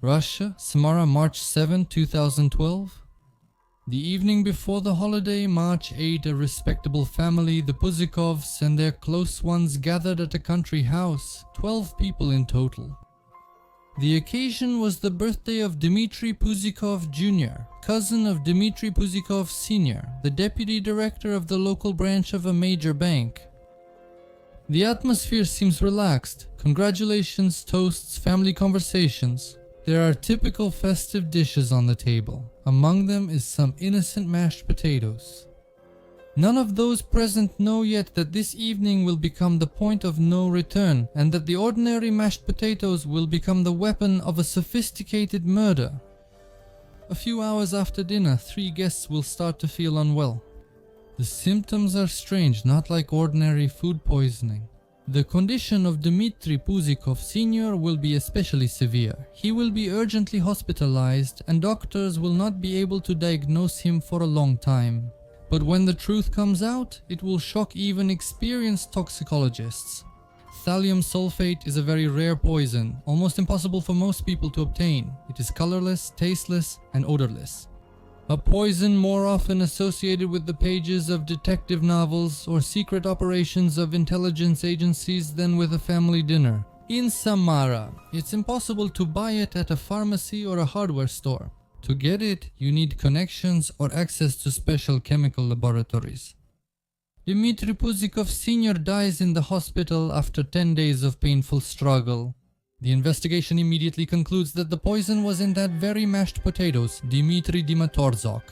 Russia, Samara, March 7, 2012. The evening before the holiday, March 8, a respectable family, the Puzikovs and their close ones gathered at a country house, 12 people in total. The occasion was the birthday of Dmitry Puzikov Jr., cousin of Dmitry Puzikov Sr., the deputy director of the local branch of a major bank. The atmosphere seems relaxed. Congratulations, toasts, family conversations. There are typical festive dishes on the table. Among them is some innocent mashed potatoes. None of those present know yet that this evening will become the point of no return, and that the ordinary mashed potatoes will become the weapon of a sophisticated murder. A few hours after dinner, 3 guests will start to feel unwell. The symptoms are strange, not like ordinary food poisoning. The condition of Dmitry Puzikov Sr. will be especially severe. He will be urgently hospitalized, and doctors will not be able to diagnose him for a long time. But when the truth comes out, it will shock even experienced toxicologists. Thallium sulfate is a very rare poison, almost impossible for most people to obtain. It is colorless, tasteless, and odorless. A poison more often associated with the pages of detective novels or secret operations of intelligence agencies than with a family dinner. In Samara, it's impossible to buy it at a pharmacy or a hardware store. To get it, you need connections or access to special chemical laboratories. Dmitry Puzikov Sr. dies in the hospital after 10 days of painful struggle. The investigation immediately concludes that the poison was in that very mashed potatoes, Dmitry Dimatorzok.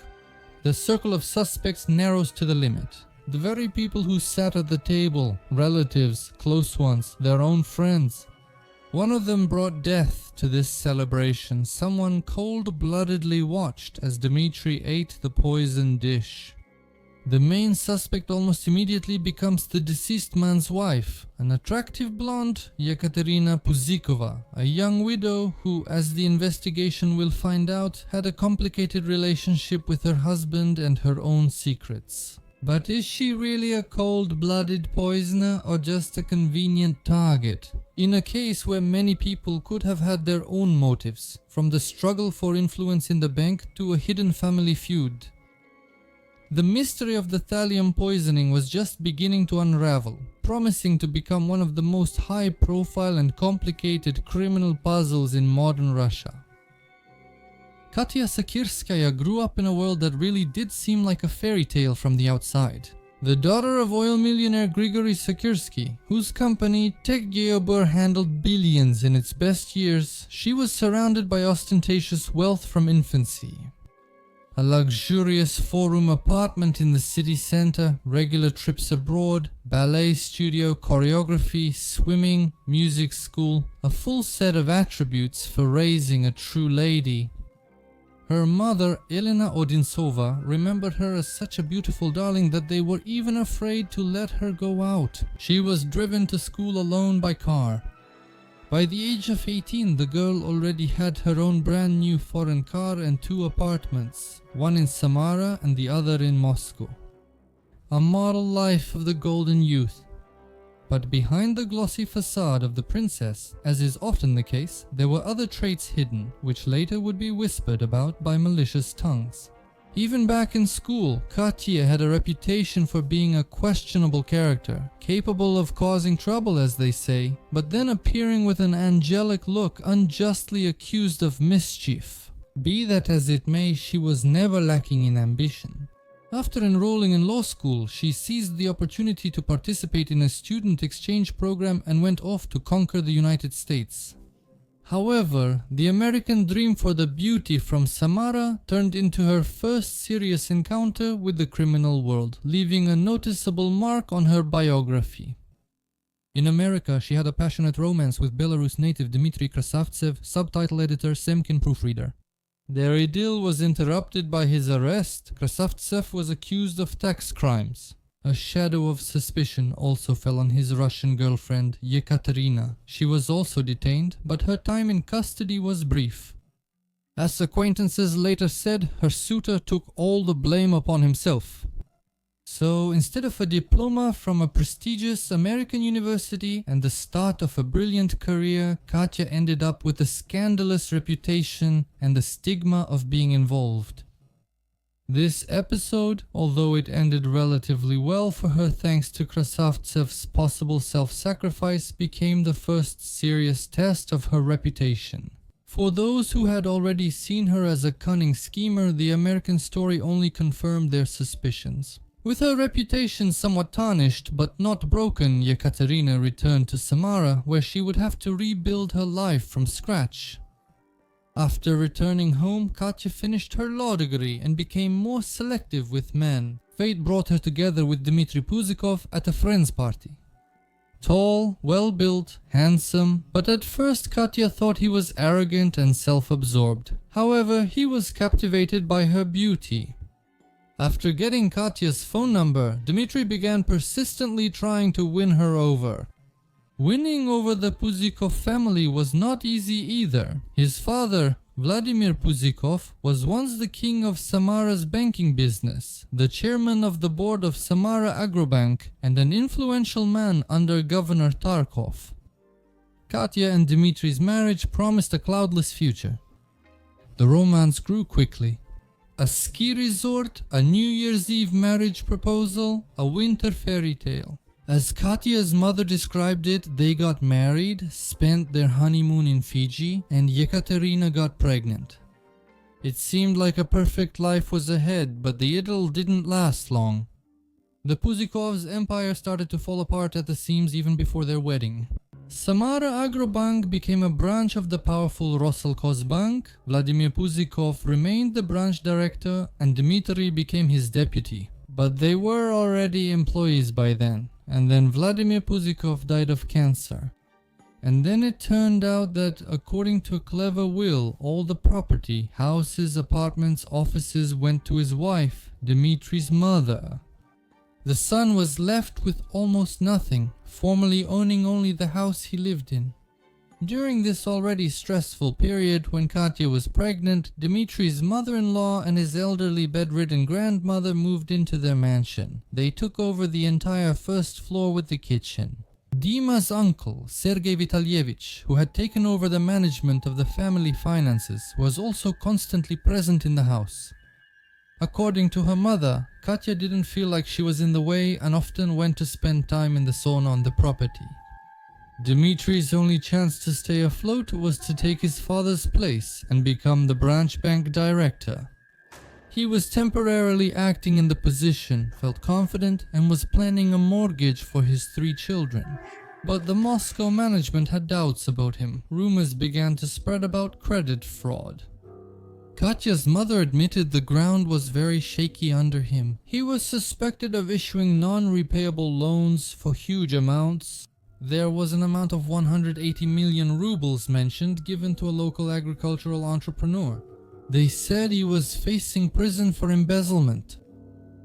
The circle of suspects narrows to the limit. The very people who sat at the table, relatives, close ones, their own friends. One of them brought death to this celebration. Someone cold-bloodedly watched as Dmitry ate the poisoned dish. The main suspect almost immediately becomes the deceased man's wife, an attractive blonde, Yekaterina Puzikova, a young widow who, as the investigation will find out, had a complicated relationship with her husband and her own secrets. But is she really a cold-blooded poisoner or just a convenient target? In a case where many people could have had their own motives, from the struggle for influence in the bank to a hidden family feud. The mystery of the thallium poisoning was just beginning to unravel, promising to become one of the most high-profile and complicated criminal puzzles in modern Russia. Katya Sakirskaya grew up in a world that really did seem like a fairy tale from the outside. The daughter of oil millionaire Grigory Sakirsky, whose company Techgeobor handled billions in its best years, she was surrounded by ostentatious wealth from infancy. A luxurious 4-room apartment in the city center, regular trips abroad, ballet studio, choreography, swimming, music school, a full set of attributes for raising a true lady. Her mother, Elena Odintsova, remembered her as such a beautiful darling that they were even afraid to let her go out. She was driven to school alone by car. By the age of 18, the girl already had her own brand new foreign car and 2 apartments, one in Samara and the other in Moscow. A model life of the golden youth. But behind the glossy facade of the princess, as is often the case, there were other traits hidden, which later would be whispered about by malicious tongues. Even back in school, Katya had a reputation for being a questionable character, capable of causing trouble as they say, but then appearing with an angelic look, unjustly accused of mischief. Be that as it may, she was never lacking in ambition. After enrolling in law school, she seized the opportunity to participate in a student exchange program and went off to conquer the United States. However, the American dream for the beauty from Samara turned into her first serious encounter with the criminal world, leaving a noticeable mark on her biography. In America, she had a passionate romance with Belarus native Dmitry Krasavtsev, subtitle editor, Semkin proofreader. Their idyll was interrupted by his arrest. Krasavtsev was accused of tax crimes. A shadow of suspicion also fell on his Russian girlfriend, Yekaterina. She was also detained, but her time in custody was brief. As acquaintances later said, her suitor took all the blame upon himself. So instead of a diploma from a prestigious American university and the start of a brilliant career, Katya ended up with a scandalous reputation and the stigma of being involved. This episode, although it ended relatively well for her thanks to Krasavtsev's possible self-sacrifice, became the first serious test of her reputation. For those who had already seen her as a cunning schemer, the American story only confirmed their suspicions. With her reputation somewhat tarnished but not broken, Yekaterina returned to Samara, where she would have to rebuild her life from scratch. After returning home, Katya finished her law degree and became more selective with men. Fate brought her together with Dmitry Puzikov at a friend's party. Tall, well-built, handsome, but at first Katya thought he was arrogant and self-absorbed. However, he was captivated by her beauty. After getting Katya's phone number, Dmitry began persistently trying to win her over. Winning over the Puzikov family was not easy either. His father, Vladimir Puzikov, was once the king of Samara's banking business, the chairman of the board of Samara Agrobank, and an influential man under Governor Tarkov. Katya and Dmitry's marriage promised a cloudless future. The romance grew quickly. A ski resort, a New Year's Eve marriage proposal, a winter fairy tale. As Katya's mother described it, they got married, spent their honeymoon in Fiji, and Yekaterina got pregnant. It seemed like a perfect life was ahead, but the idyll didn't last long. The Puzikovs' empire started to fall apart at the seams even before their wedding. Samara Agrobank became a branch of the powerful Roselkhozbank, Vladimir Puzikov remained the branch director, and Dmitry became his deputy. But they were already employees by then. And then Vladimir Puzikov died of cancer. And then it turned out that, according to a clever will, all the property, houses, apartments, offices went to his wife, Dmitry's mother. The son was left with almost nothing, formally owning only the house he lived in. During this already stressful period, when Katya was pregnant, Dmitry's mother-in-law and his elderly bedridden grandmother moved into their mansion. They took over the entire first floor with the kitchen. Dima's uncle, Sergei Vitalyevich, who had taken over the management of the family finances, was also constantly present in the house. According to her mother, Katya didn't feel like she was in the way and often went to spend time in the sauna on the property. Dmitry's only chance to stay afloat was to take his father's place and become the branch bank director. He was temporarily acting in the position, felt confident, and was planning a mortgage for his 3 children. But the Moscow management had doubts about him. Rumors began to spread about credit fraud. Katya's mother admitted the ground was very shaky under him. He was suspected of issuing non-repayable loans for huge amounts. There was an amount of 180 million rubles mentioned given to a local agricultural entrepreneur. They said he was facing prison for embezzlement.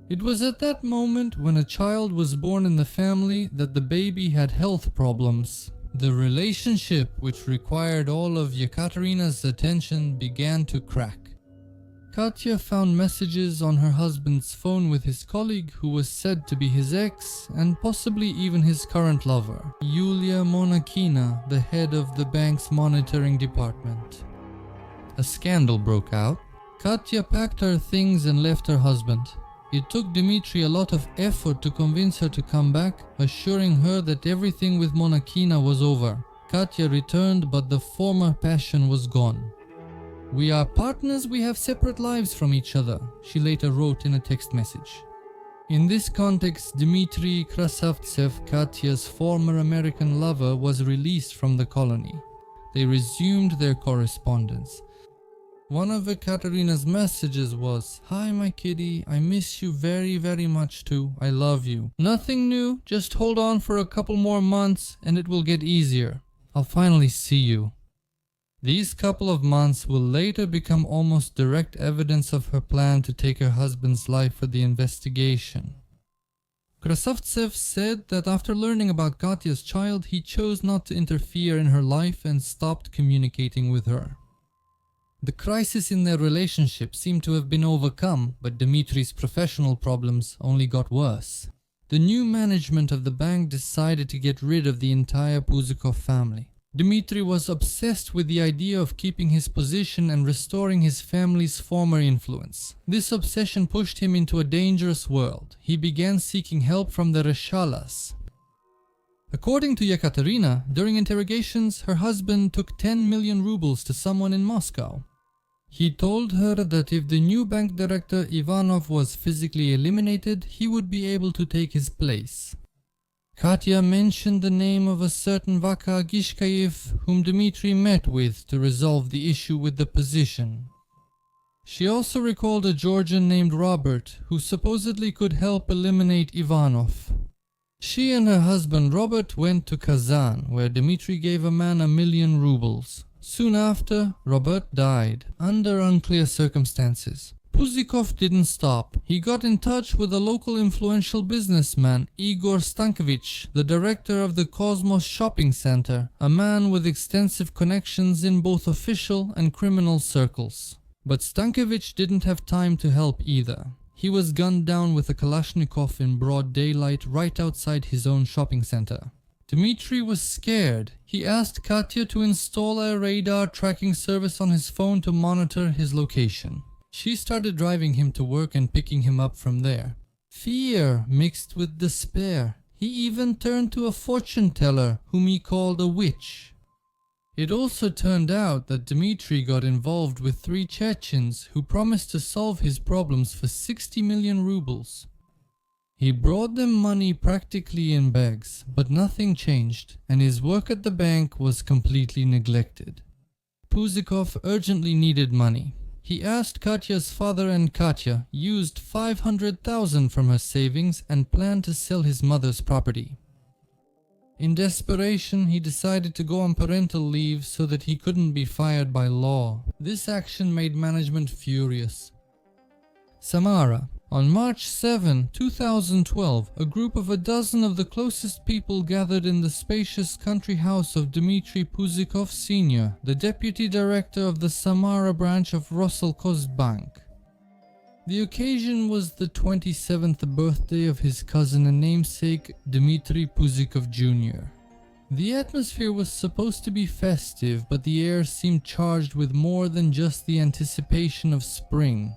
It was at that moment, when a child was born in the family, that the baby had health problems. The relationship, which required all of Yekaterina's attention, began to crack. Katya found messages on her husband's phone with his colleague, who was said to be his ex and possibly even his current lover, Yulia Monakina, the head of the bank's monitoring department. A scandal broke out. Katya packed her things and left her husband. It took Dmitry a lot of effort to convince her to come back, assuring her that everything with Monakina was over. Katya returned, but the former passion was gone. "We are partners, we have separate lives from each other," she later wrote in a text message. In this context, Dmitry Krasavtsev, Katya's former American lover, was released from the colony. They resumed their correspondence. One of Ekaterina's messages was, "Hi my kitty, I miss you very, very much too. I love you. Nothing new, just hold on for a couple more months and it will get easier. I'll finally see you." These couple of months will later become almost direct evidence of her plan to take her husband's life for the investigation. Krasavtsev said that after learning about Katya's child, he chose not to interfere in her life and stopped communicating with her. The crisis in their relationship seemed to have been overcome, but Dmitri's professional problems only got worse. The new management of the bank decided to get rid of the entire Puzikov family. Dmitri was obsessed with the idea of keeping his position and restoring his family's former influence. This obsession pushed him into a dangerous world. He began seeking help from the Reshalas. According to Yekaterina, during interrogations, her husband took 10 million rubles to someone in Moscow. He told her that if the new bank director Ivanov was physically eliminated, he would be able to take his place. Katya mentioned the name of a certain Vaka Gishkayev whom Dmitri met with to resolve the issue with the position. She also recalled a Georgian named Robert who supposedly could help eliminate Ivanov. She and her husband Robert went to Kazan, where Dmitri gave a man 1 million rubles. Soon after, Robert died, under unclear circumstances. Puzikov didn't stop. He got in touch with a local influential businessman, Igor Stankovich, the director of the Cosmos shopping center, a man with extensive connections in both official and criminal circles. But Stankovich didn't have time to help either. He was gunned down with a Kalashnikov in broad daylight right outside his own shopping center. Dmitri was scared. He asked Katya to install a radar tracking service on his phone to monitor his location. She started driving him to work and picking him up from there. Fear mixed with despair. He even turned to a fortune teller whom he called a witch. It also turned out that Dmitri got involved with 3 Chechens who promised to solve his problems for 60 million rubles. He brought them money practically in bags, but nothing changed, and his work at the bank was completely neglected. Puzikov urgently needed money. He asked Katya's father, and Katya used 500,000 from her savings and planned to sell his mother's property. In desperation, he decided to go on parental leave so that he couldn't be fired by law. This action made management furious. Samara. On March 7, 2012, a group of a dozen of the closest people gathered in the spacious country house of Dmitri Puzikov Sr., the deputy director of the Samara branch of Roselkhozbank. The occasion was the 27th birthday of his cousin and namesake, Dmitri Puzikov Jr. The atmosphere was supposed to be festive, but the air seemed charged with more than just the anticipation of spring.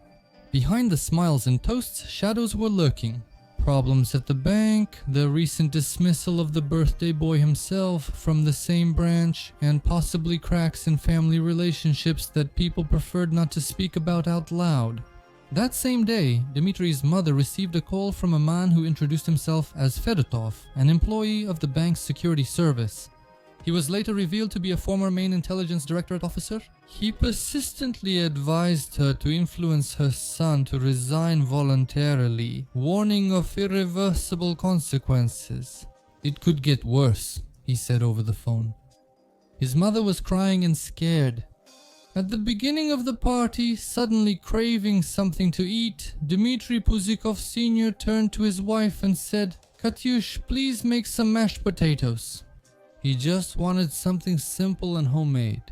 Behind the smiles and toasts, shadows were lurking. Problems at the bank, the recent dismissal of the birthday boy himself from the same branch, and possibly cracks in family relationships that people preferred not to speak about out loud. That same day, Dmitri's mother received a call from a man who introduced himself as Fedotov, an employee of the bank's security service. He was later revealed to be a former main intelligence directorate officer. He persistently advised her to influence her son to resign voluntarily, warning of irreversible consequences. "It could get worse," he said over the phone. His mother was crying and scared. At the beginning of the party, suddenly craving something to eat, Dmitri Puzikov Sr. turned to his wife and said, "Katyush, please make some mashed potatoes." He just wanted something simple and homemade.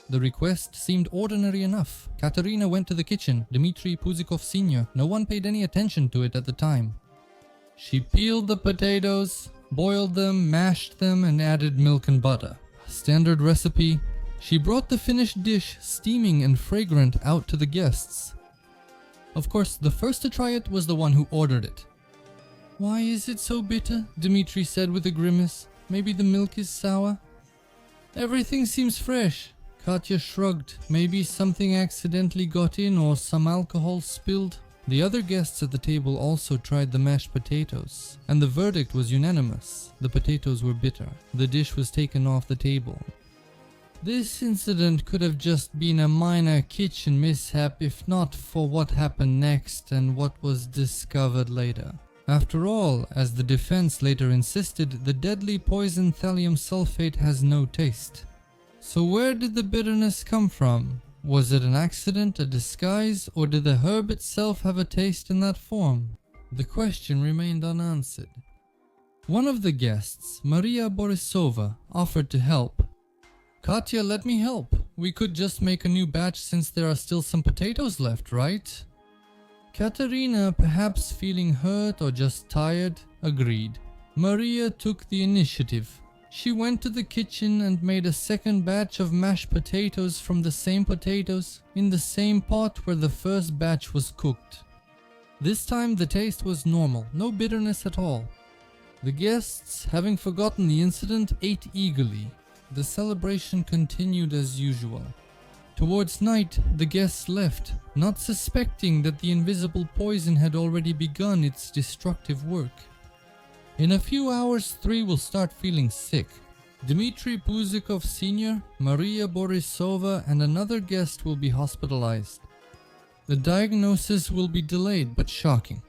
The request seemed ordinary enough. Yekaterina went to the kitchen. Dmitri Puzikov Sr. No one paid any attention to it at the time. She peeled the potatoes, boiled them, mashed them, and added milk and butter. Standard recipe. She brought the finished dish, steaming and fragrant, out to the guests. Of course, the first to try it was the one who ordered it. "Why is it so bitter?" Dmitri said with a grimace. "Maybe the milk is sour?" "Everything seems fresh." Katya shrugged. "Maybe something accidentally got in or some alcohol spilled." The other guests at the table also tried the mashed potatoes, and the verdict was unanimous. The potatoes were bitter. The dish was taken off the table. This incident could have just been a minor kitchen mishap if not for what happened next and what was discovered later. After all, as the defense later insisted, the deadly poison thallium sulfate has no taste. So where did the bitterness come from? Was it an accident, a disguise, or did the herb itself have a taste in that form? The question remained unanswered. One of the guests, Maria Borisova, offered to help. Katya, let me help. We could just make a new batch since there are still some potatoes left, right? Yekaterina, perhaps feeling hurt or just tired, agreed. Maria took the initiative. She went to the kitchen and made a second batch of mashed potatoes from the same potatoes in the same pot where the first batch was cooked. This time the taste was normal, no bitterness at all. The guests, having forgotten the incident, ate eagerly. The celebration continued as usual. Towards night, the guests left, not suspecting that the invisible poison had already begun its destructive work. In a few hours, 3 will start feeling sick. Dmitry Puzikov Sr., Maria Borisova, and another guest will be hospitalized. The diagnosis will be delayed but shocking.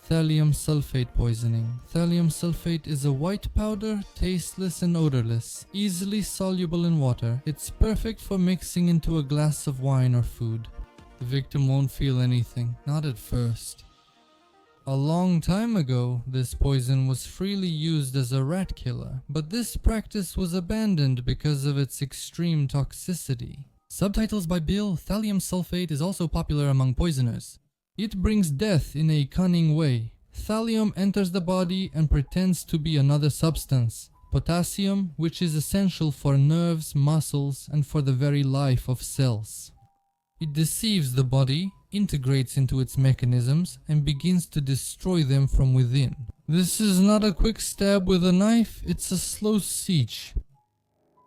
Thallium sulfate poisoning. Thallium sulfate is a white powder, tasteless and odorless, easily soluble in water. It's perfect for mixing into a glass of wine or food. The victim won't feel anything, not at first. A long time ago, this poison was freely used as a rat killer, but this practice was abandoned because of its extreme toxicity. Subtitles by Bill. Thallium sulfate is also popular among poisoners. It brings death in a cunning way. Thallium enters the body and pretends to be another substance, potassium, which is essential for nerves, muscles, and for the very life of cells. It deceives the body, integrates into its mechanisms, and begins to destroy them from within. This is not a quick stab with a knife, it's a slow siege.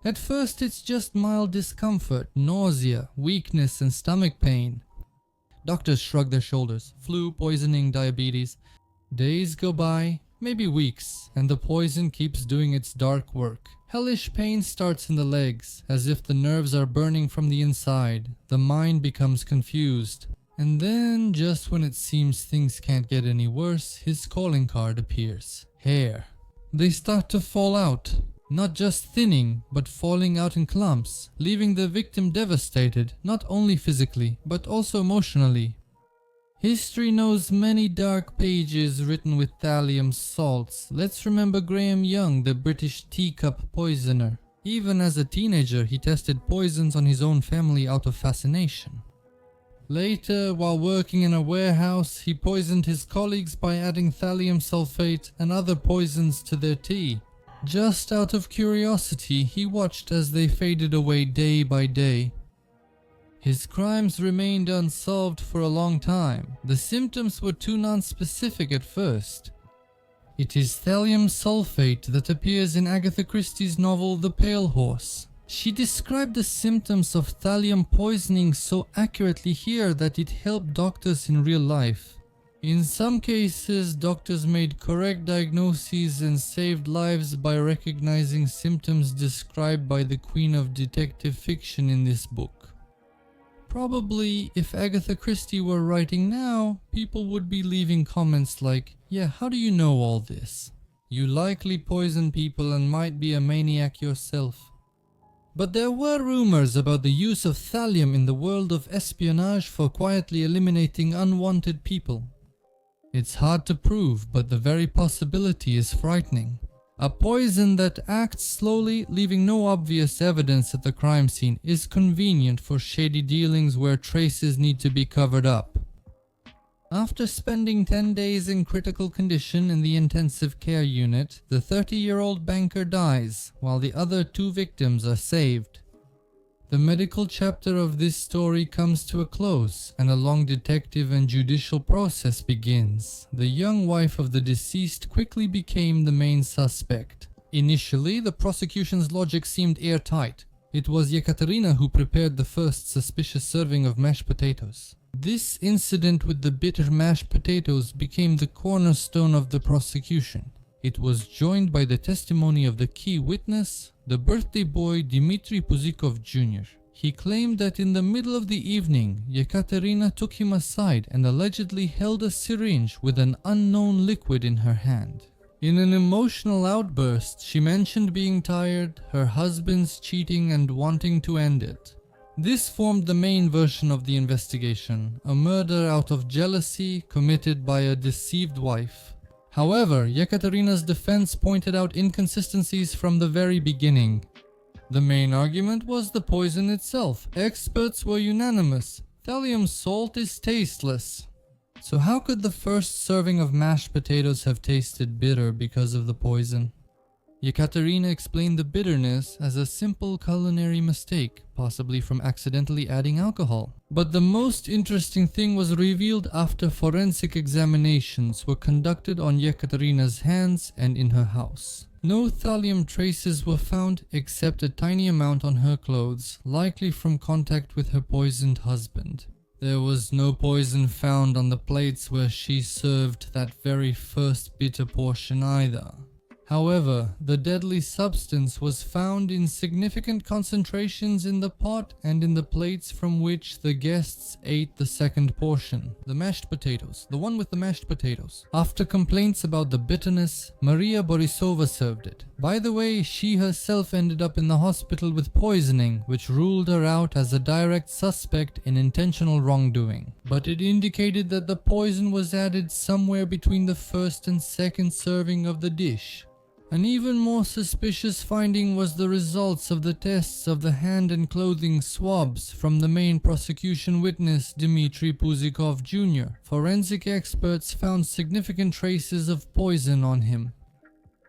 At first it's just mild discomfort, nausea, weakness, and stomach pain. Doctors shrug their shoulders. Flu, poisoning, diabetes. Days go by, maybe weeks, and the poison keeps doing its dark work. Hellish pain starts in the legs, as if the nerves are burning from the inside. The mind becomes confused. And then, just when it seems things can't get any worse, his calling card appears. Hair. They start to fall out. Not just thinning, but falling out in clumps, leaving the victim devastated, not only physically, but also emotionally. History knows many dark pages written with thallium salts. Let's remember Graham Young, the British teacup poisoner. Even as a teenager, he tested poisons on his own family out of fascination. Later, while working in a warehouse, he poisoned his colleagues by adding thallium sulfate and other poisons to their tea. Just out of curiosity, he watched as they faded away day by day. His crimes remained unsolved for a long time. The symptoms were too non-specific at first. It is thallium sulfate that appears in Agatha Christie's novel The Pale Horse. She described the symptoms of thallium poisoning so accurately here that it helped doctors in real life. In some cases, doctors made correct diagnoses and saved lives by recognizing symptoms described by the queen of detective fiction in this book. Probably, if Agatha Christie were writing now, people would be leaving comments like, "Yeah, how do you know all this? You likely poison people and might be a maniac yourself." But there were rumors about the use of thallium in the world of espionage for quietly eliminating unwanted people. It's hard to prove, but the very possibility is frightening. A poison that acts slowly, leaving no obvious evidence at the crime scene, is convenient for shady dealings where traces need to be covered up. After spending 10 days in critical condition in the intensive care unit, the 30-year-old banker dies, while the other 2 victims are saved. The medical chapter of this story comes to a close, and a long detective and judicial process begins. The young wife of the deceased quickly became the main suspect. Initially, the prosecution's logic seemed airtight. It was Yekaterina who prepared the first suspicious serving of mashed potatoes. This incident with the bitter mashed potatoes became the cornerstone of the prosecution. It was joined by the testimony of the key witness, the birthday boy Dmitry Puzikov Jr. He claimed that in the middle of the evening, Yekaterina took him aside and allegedly held a syringe with an unknown liquid in her hand. In an emotional outburst, she mentioned being tired, her husband's cheating, and wanting to end it. This formed the main version of the investigation, a murder out of jealousy committed by a deceived wife. However, Yekaterina's defense pointed out inconsistencies from the very beginning. The main argument was the poison itself. Experts were unanimous. Thallium salt is tasteless. So how could the first serving of mashed potatoes have tasted bitter because of the poison? Yekaterina explained the bitterness as a simple culinary mistake, possibly from accidentally adding alcohol. But the most interesting thing was revealed after forensic examinations were conducted on Yekaterina's hands and in her house. No thallium traces were found except a tiny amount on her clothes, likely from contact with her poisoned husband. There was no poison found on the plates where she served that very first bitter portion either. However, the deadly substance was found in significant concentrations in the pot and in the plates from which the guests ate the second portion, the mashed potatoes, the one with the mashed potatoes. After complaints about the bitterness, Maria Borisova served it. By the way, she herself ended up in the hospital with poisoning, which ruled her out as a direct suspect in intentional wrongdoing. But it indicated that the poison was added somewhere between the first and second serving of the dish. An even more suspicious finding was the results of the tests of the hand and clothing swabs from the main prosecution witness Dmitry Puzikov Jr. Forensic experts found significant traces of poison on him.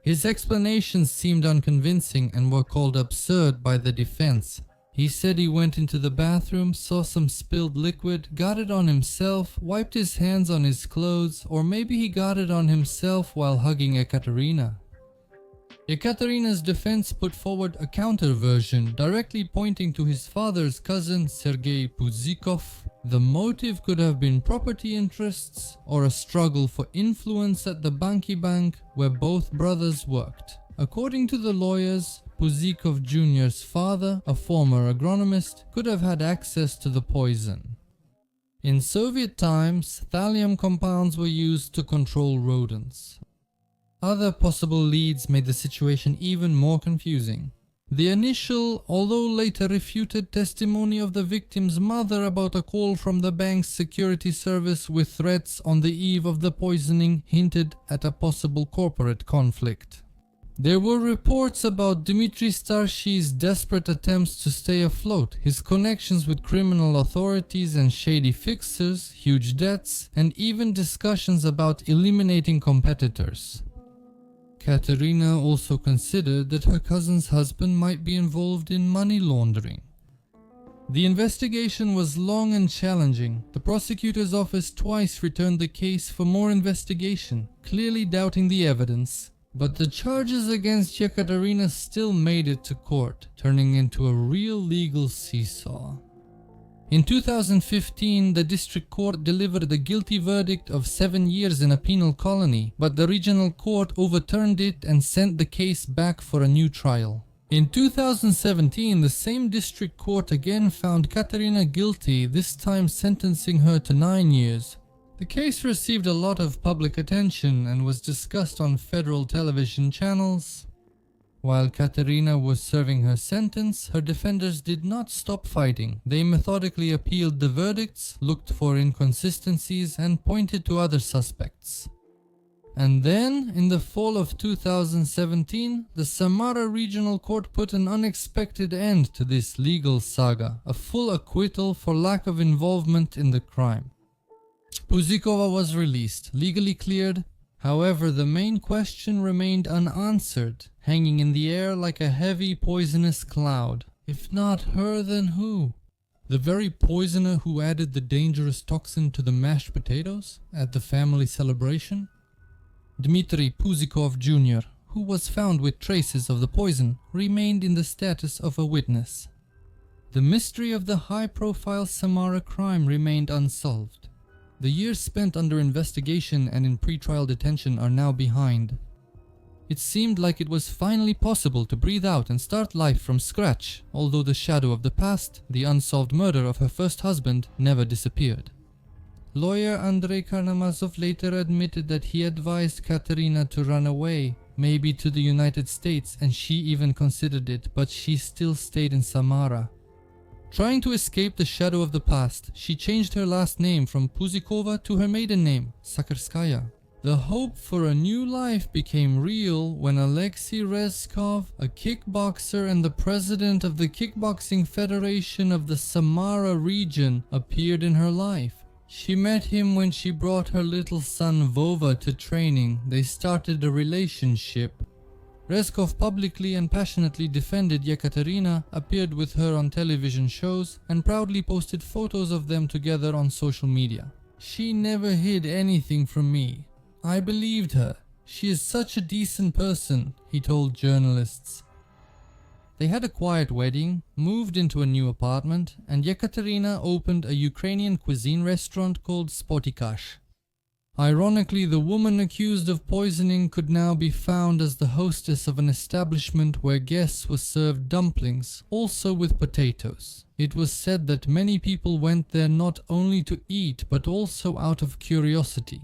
His explanations seemed unconvincing and were called absurd by the defense. He said he went into the bathroom, saw some spilled liquid, got it on himself, wiped his hands on his clothes, or maybe he got it on himself while hugging Yekaterina. Yekaterina's defense put forward a counter version, directly pointing to his father's cousin Sergei Puzikov. The motive could have been property interests or a struggle for influence at the Banki Bank where both brothers worked. According to the lawyers, Puzikov Jr.'s father, a former agronomist, could have had access to the poison. In Soviet times, thallium compounds were used to control rodents. Other possible leads made the situation even more confusing. The initial, although later refuted, testimony of the victim's mother about a call from the bank's security service with threats on the eve of the poisoning hinted at a possible corporate conflict. There were reports about Dmitry Starsky's desperate attempts to stay afloat, his connections with criminal authorities and shady fixers, huge debts, and even discussions about eliminating competitors. Katerina also considered that her cousin's husband might be involved in money laundering. The investigation was long and challenging. The prosecutor's office twice returned the case for more investigation, clearly doubting the evidence. But the charges against Yekaterina still made it to court, turning into a real legal seesaw. In 2015, the district court delivered a guilty verdict of 7 years in a penal colony, but the regional court overturned it and sent the case back for a new trial. In 2017, the same district court again found Katerina guilty, this time sentencing her to 9 years. The case received a lot of public attention and was discussed on federal television channels. While Katerina was serving her sentence, her defenders did not stop fighting. They methodically appealed the verdicts, looked for inconsistencies, and pointed to other suspects. And then, in the fall of 2017, the Samara Regional Court put an unexpected end to this legal saga, a full acquittal for lack of involvement in the crime. Puzikova was released, legally cleared. However, the main question remained unanswered, hanging in the air like a heavy poisonous cloud. If not her, then who? The very poisoner who added the dangerous toxin to the mashed potatoes at the family celebration? Dmitry Puzikov Jr., who was found with traces of the poison, remained in the status of a witness. The mystery of the high-profile Samara crime remained unsolved. The years spent under investigation and in pre-trial detention are now behind. It seemed like it was finally possible to breathe out and start life from scratch, although the shadow of the past, the unsolved murder of her first husband, never disappeared. Lawyer Andrei Karnamazov later admitted that he advised Katerina to run away, maybe to the United States, and she even considered it, but she still stayed in Samara. Trying to escape the shadow of the past, she changed her last name from Puzikova to her maiden name, Sakarskaya. The hope for a new life became real when Alexei Rezkov, a kickboxer and the president of the Kickboxing Federation of the Samara region, appeared in her life. She met him when she brought her little son Vova to training. They started a relationship. Rezkov publicly and passionately defended Yekaterina, appeared with her on television shows, and proudly posted photos of them together on social media. She never hid anything from me. I believed her. She is such a decent person, he told journalists. They had a quiet wedding, moved into a new apartment, and Yekaterina opened a Ukrainian cuisine restaurant called Spotikash. Ironically, the woman accused of poisoning could now be found as the hostess of an establishment where guests were served dumplings, also with potatoes. It was said that many people went there not only to eat but also out of curiosity.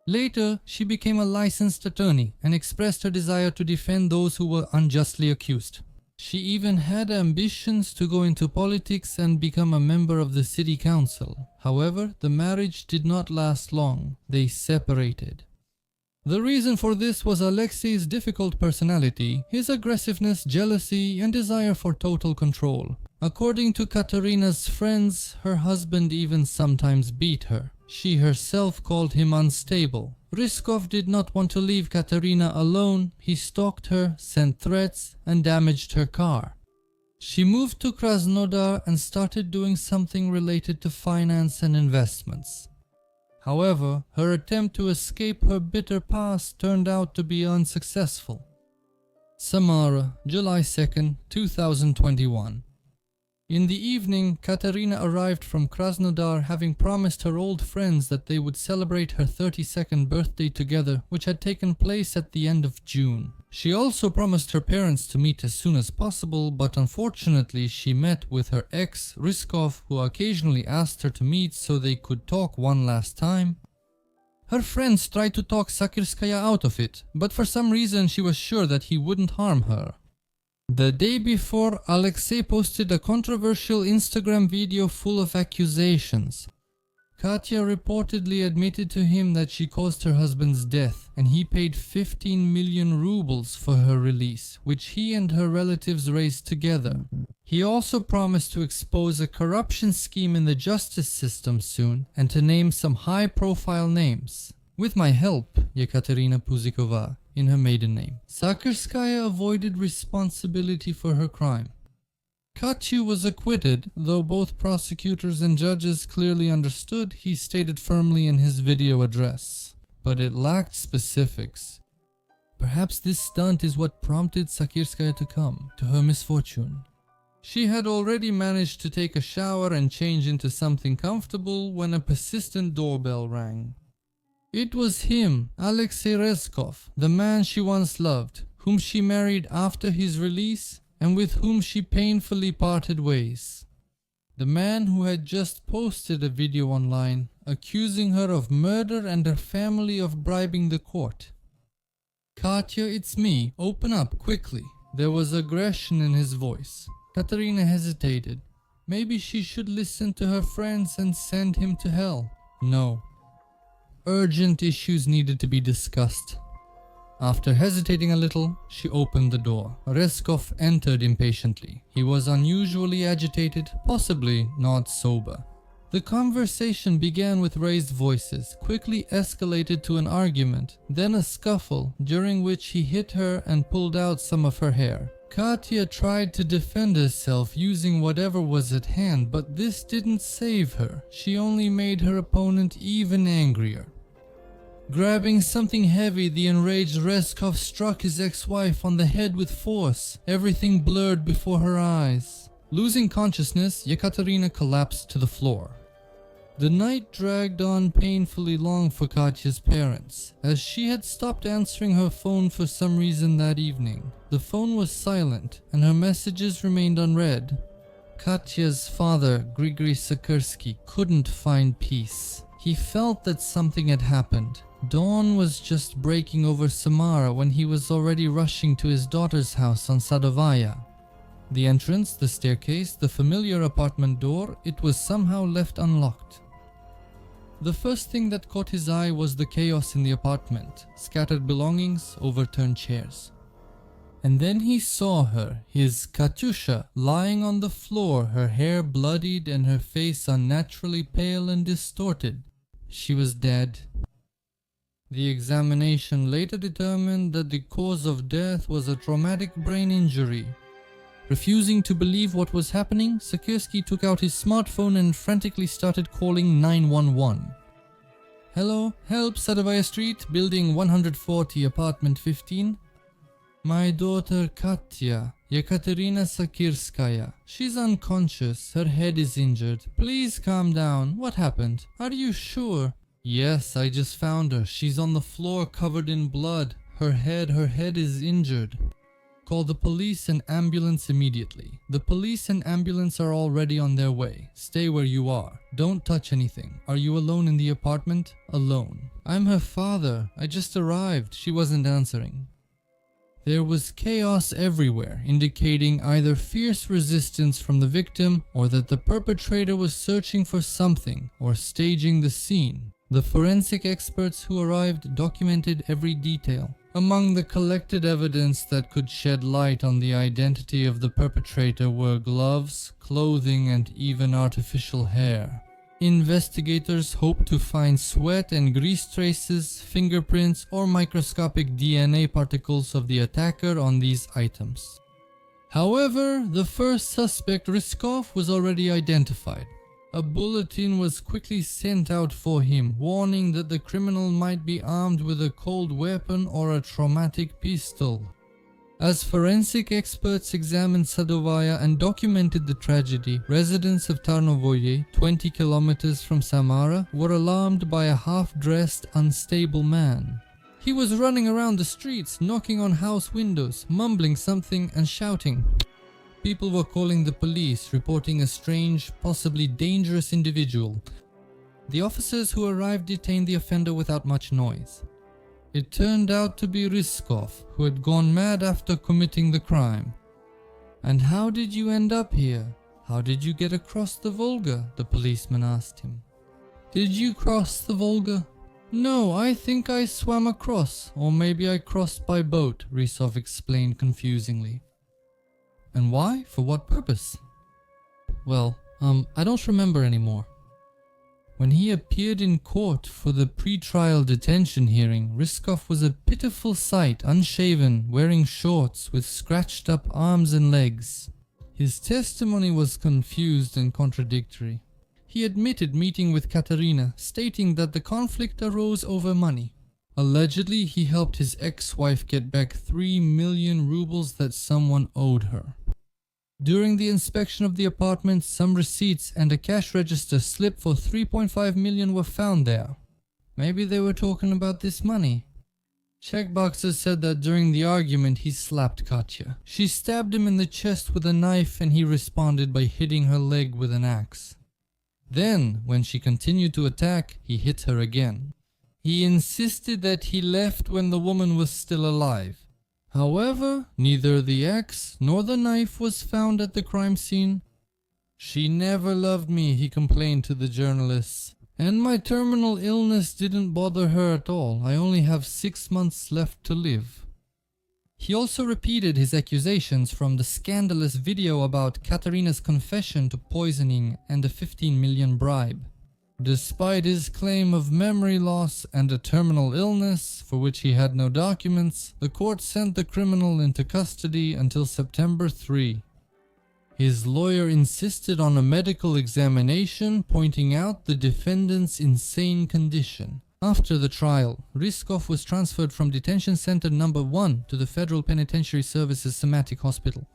Later, she became a licensed attorney and expressed her desire to defend those who were unjustly accused. She even had ambitions to go into politics and become a member of the city council. However, the marriage did not last long. They separated. The reason for this was Alexei's difficult personality, his aggressiveness, jealousy, and desire for total control. According to Katerina's friends, her husband even sometimes beat her. She herself called him unstable. Rezkov did not want to leave Katerina alone. He stalked her, sent threats, and damaged her car. She moved to Krasnodar and started doing something related to finance and investments. However, her attempt to escape her bitter past turned out to be unsuccessful. Samara, July 2nd, 2021. In the evening, Katerina arrived from Krasnodar, having promised her old friends that they would celebrate her 32nd birthday together, which had taken place at the end of June. She also promised her parents to meet as soon as possible, but unfortunately she met with her ex, Rezkov, who occasionally asked her to meet so they could talk one last time. Her friends tried to talk Sakirskaya out of it, but for some reason she was sure that he wouldn't harm her. The day before, Alexei posted a controversial Instagram video full of accusations. Katya reportedly admitted to him that she caused her husband's death, and he paid 15 million rubles for her release, which he and her relatives raised together. He also promised to expose a corruption scheme in the justice system soon, and to name some high-profile names. With my help, Yekaterina Puzikova, in her maiden name. Sakirskaya avoided responsibility for her crime. Katya was acquitted, though both prosecutors and judges clearly understood, he stated firmly in his video address. But it lacked specifics. Perhaps this stunt is what prompted Sakirskaya to come, to her misfortune. She had already managed to take a shower and change into something comfortable when a persistent doorbell rang. It was him, Alexei Rezkov, the man she once loved, whom she married after his release and with whom she painfully parted ways. The man who had just posted a video online accusing her of murder and her family of bribing the court. Katya, it's me. Open up quickly. There was aggression in his voice. Katerina hesitated. Maybe she should listen to her friends and send him to hell. No. Urgent issues needed to be discussed. After hesitating a little, she opened the door. Rezkov entered impatiently. He was unusually agitated, possibly not sober. The conversation began with raised voices, quickly escalated to an argument, then a scuffle, during which he hit her and pulled out some of her hair. Katya tried to defend herself using whatever was at hand, but this didn't save her. She only made her opponent even angrier. Grabbing something heavy, the enraged Rezkov struck his ex-wife on the head with force, everything blurred before her eyes. Losing consciousness, Yekaterina collapsed to the floor. The night dragged on painfully long for Katya's parents, as she had stopped answering her phone for some reason that evening. The phone was silent, and her messages remained unread. Katya's father, Grigory Sakursky, couldn't find peace. He felt that something had happened. Dawn was just breaking over Samara when he was already rushing to his daughter's house on Sadovaya. The entrance, the staircase, the familiar apartment door, it was somehow left unlocked. The first thing that caught his eye was the chaos in the apartment, scattered belongings, overturned chairs. And then he saw her, his Katyusha, lying on the floor, her hair bloodied and her face unnaturally pale and distorted. She was dead. The examination later determined that the cause of death was a traumatic brain injury. Refusing to believe what was happening, Sakirsky took out his smartphone and frantically started calling 911. Hello, help, Sadovaya Street, building 140, apartment 15. My daughter Katya, Yekaterina Sakirskaya. She's unconscious, her head is injured. Please calm down. What happened? Are you sure? Yes, I just found her. She's on the floor covered in blood. Her head is injured. Call the police and ambulance immediately. The police and ambulance are already on their way. Stay where you are. Don't touch anything. Are you alone in the apartment? Alone. I'm her father. I just arrived. She wasn't answering. There was chaos everywhere, indicating either fierce resistance from the victim or that the perpetrator was searching for something or staging the scene. The forensic experts who arrived documented every detail. Among the collected evidence that could shed light on the identity of the perpetrator were gloves, clothing, and even artificial hair. Investigators hoped to find sweat and grease traces, fingerprints, or microscopic DNA particles of the attacker on these items. However, the first suspect, Ryskov, was already identified. A bulletin was quickly sent out for him, warning that the criminal might be armed with a cold weapon or a traumatic pistol. As forensic experts examined Sadovaya and documented the tragedy, residents of Tarnovoye, 20 kilometers from Samara, were alarmed by a half-dressed, unstable man. He was running around the streets, knocking on house windows, mumbling something and shouting. People were calling the police, reporting a strange, possibly dangerous individual. The officers who arrived detained the offender without much noise. It turned out to be Ryskov, who had gone mad after committing the crime. And how did you end up here? How did you get across the Volga? The policeman asked him. Did you cross the Volga? No, I think I swam across, or maybe I crossed by boat, Ryskov explained confusingly. And why? For what purpose? Well, I don't remember anymore. When he appeared in court for the pre-trial detention hearing, Ryskov was a pitiful sight, unshaven, wearing shorts, with scratched up arms and legs. His testimony was confused and contradictory. He admitted meeting with Yekaterina, stating that the conflict arose over money. Allegedly, he helped his ex-wife get back 3 million rubles that someone owed her. During the inspection of the apartment, some receipts and a cash register slip for 3.5 million were found there. Maybe they were talking about this money. Checkboxes said that during the argument he slapped Katya. She stabbed him in the chest with a knife and he responded by hitting her leg with an axe. Then, when she continued to attack, he hit her again. He insisted that he left when the woman was still alive. However, neither the axe nor the knife was found at the crime scene. She never loved me, he complained to the journalists. And my terminal illness didn't bother her at all. I only have 6 months left to live. He also repeated his accusations from the scandalous video about Katerina's confession to poisoning and a 15 million bribe. Despite his claim of memory loss and a terminal illness, for which he had no documents, the court sent the criminal into custody until September 3. His lawyer insisted on a medical examination, pointing out the defendant's insane condition. After the trial, Ryskov was transferred from Detention Center No. 1 to the Federal Penitentiary Services Somatic Hospital.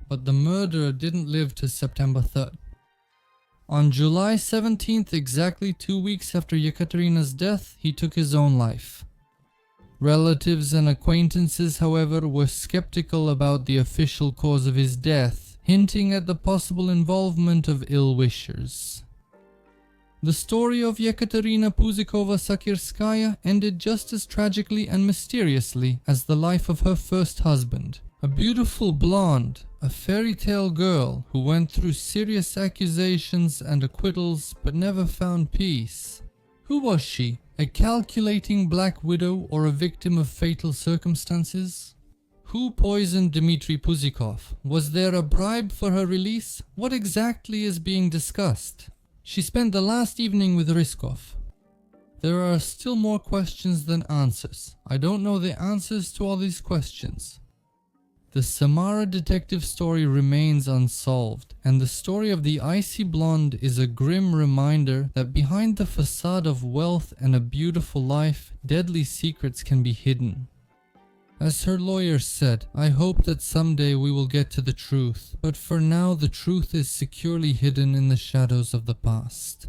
But the murderer didn't live to September 3rd. On July 17th, exactly 2 weeks after Yekaterina's death, he took his own life. Relatives and acquaintances, however, were skeptical about the official cause of his death, hinting at the possible involvement of ill-wishers. The story of Yekaterina Puzikova-Sakirskaya ended just as tragically and mysteriously as the life of her first husband. A beautiful blonde, a fairy tale girl who went through serious accusations and acquittals but never found peace. Who was she? A calculating black widow or a victim of fatal circumstances? Who poisoned Dmitry Puzikov? Was there a bribe for her release? What exactly is being discussed? She spent the last evening with Ryskov. There are still more questions than answers. I don't know the answers to all these questions. The Samara detective story remains unsolved, and the story of the icy blonde is a grim reminder that behind the facade of wealth and a beautiful life, deadly secrets can be hidden. As her lawyer said, I hope that someday we will get to the truth, but for now the truth is securely hidden in the shadows of the past.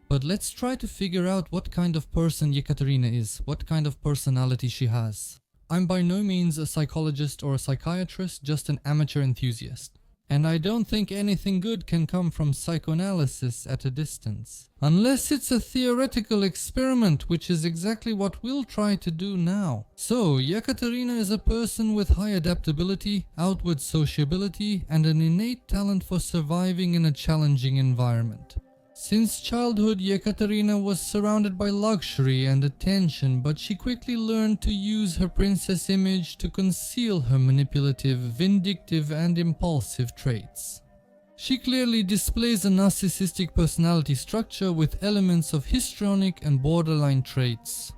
But let's try to figure out what kind of person Yekaterina is, what kind of personality she has. I'm by no means a psychologist or a psychiatrist, just an amateur enthusiast. And I don't think anything good can come from psychoanalysis at a distance. Unless it's a theoretical experiment, which is exactly what we'll try to do now. So, Yekaterina is a person with high adaptability, outward sociability, and an innate talent for surviving in a challenging environment. Since childhood, Yekaterina was surrounded by luxury and attention, but she quickly learned to use her princess image to conceal her manipulative, vindictive, and impulsive traits. She clearly displays a narcissistic personality structure with elements of histrionic and borderline traits.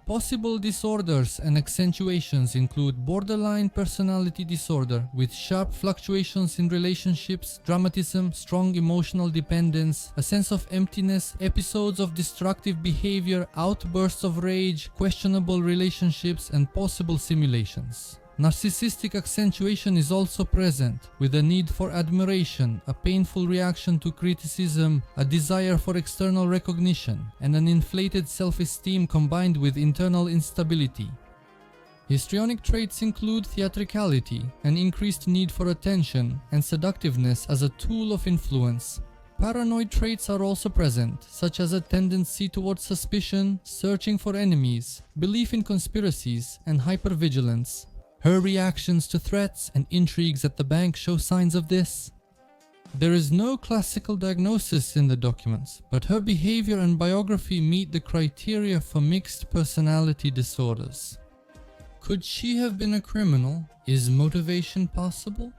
Possible disorders and accentuations include borderline personality disorder with sharp fluctuations in relationships, dramatism, strong emotional dependence, a sense of emptiness, episodes of destructive behavior, outbursts of rage, questionable relationships, and possible simulations. Narcissistic accentuation is also present, with a need for admiration, a painful reaction to criticism, a desire for external recognition, and an inflated self-esteem combined with internal instability. Histrionic traits include theatricality, an increased need for attention, and seductiveness as a tool of influence. Paranoid traits are also present, such as a tendency towards suspicion, searching for enemies, belief in conspiracies, and hypervigilance. Her reactions to threats and intrigues at the bank show signs of this. There is no classical diagnosis in the documents, but her behavior and biography meet the criteria for mixed personality disorders. Could she have been a criminal? Is motivation possible?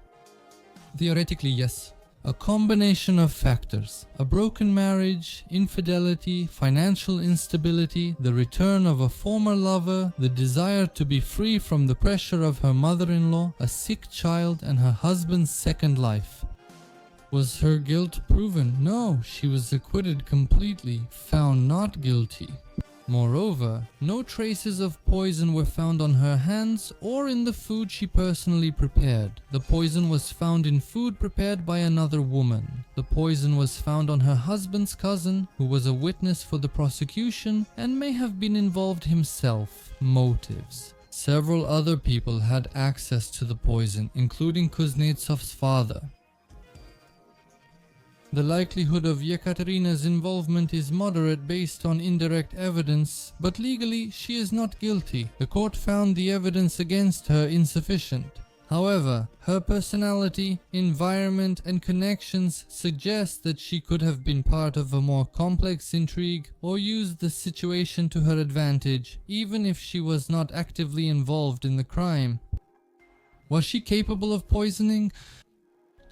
Theoretically, yes. A combination of factors: a broken marriage, infidelity, financial instability, the return of a former lover, the desire to be free from the pressure of her mother-in-law, a sick child, and her husband's second life. Was her guilt proven? No, she was acquitted completely, found not guilty. Moreover, no traces of poison were found on her hands or in the food she personally prepared. The poison was found in food prepared by another woman. The poison was found on her husband's cousin, who was a witness for the prosecution and may have been involved himself. Motives. Several other people had access to the poison, including Kuznetsov's father. The likelihood of Yekaterina's involvement is moderate based on indirect evidence, but legally she is not guilty. The court found the evidence against her insufficient. However, her personality, environment, and connections suggest that she could have been part of a more complex intrigue or used the situation to her advantage, even if she was not actively involved in the crime. Was she capable of poisoning?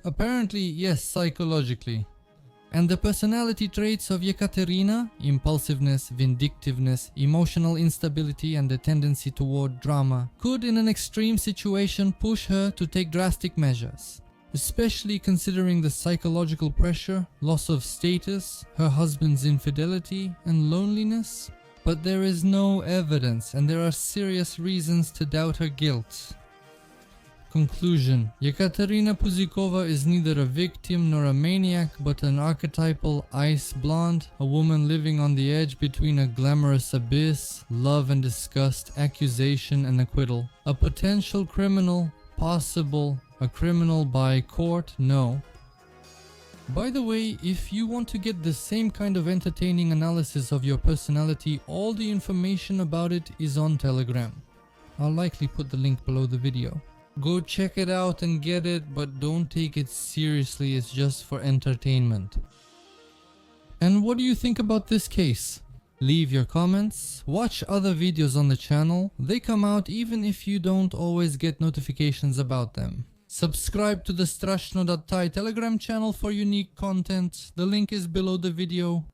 Apparently, yes, psychologically. And the personality traits of Yekaterina, impulsiveness, vindictiveness, emotional instability, and a tendency toward drama, could in an extreme situation push her to take drastic measures. Especially considering the psychological pressure, loss of status, her husband's infidelity, and loneliness. But there is no evidence, and there are serious reasons to doubt her guilt. Conclusion: Yekaterina Puzikova is neither a victim nor a maniac, but an archetypal ice blonde, a woman living on the edge between a glamorous abyss, love and disgust, accusation and acquittal. A potential criminal? Possible. A criminal by court? No. By the way, if you want to get the same kind of entertaining analysis of your personality, all the information about it is on Telegram. I'll likely put the link below the video. Go check it out and get it, but don't take it seriously, it's just for entertainment. And what do you think about this case? Leave your comments, watch other videos on the channel, they come out even if you don't always get notifications about them. Subscribe to the Strashno.tai Telegram channel for unique content, the link is below the video.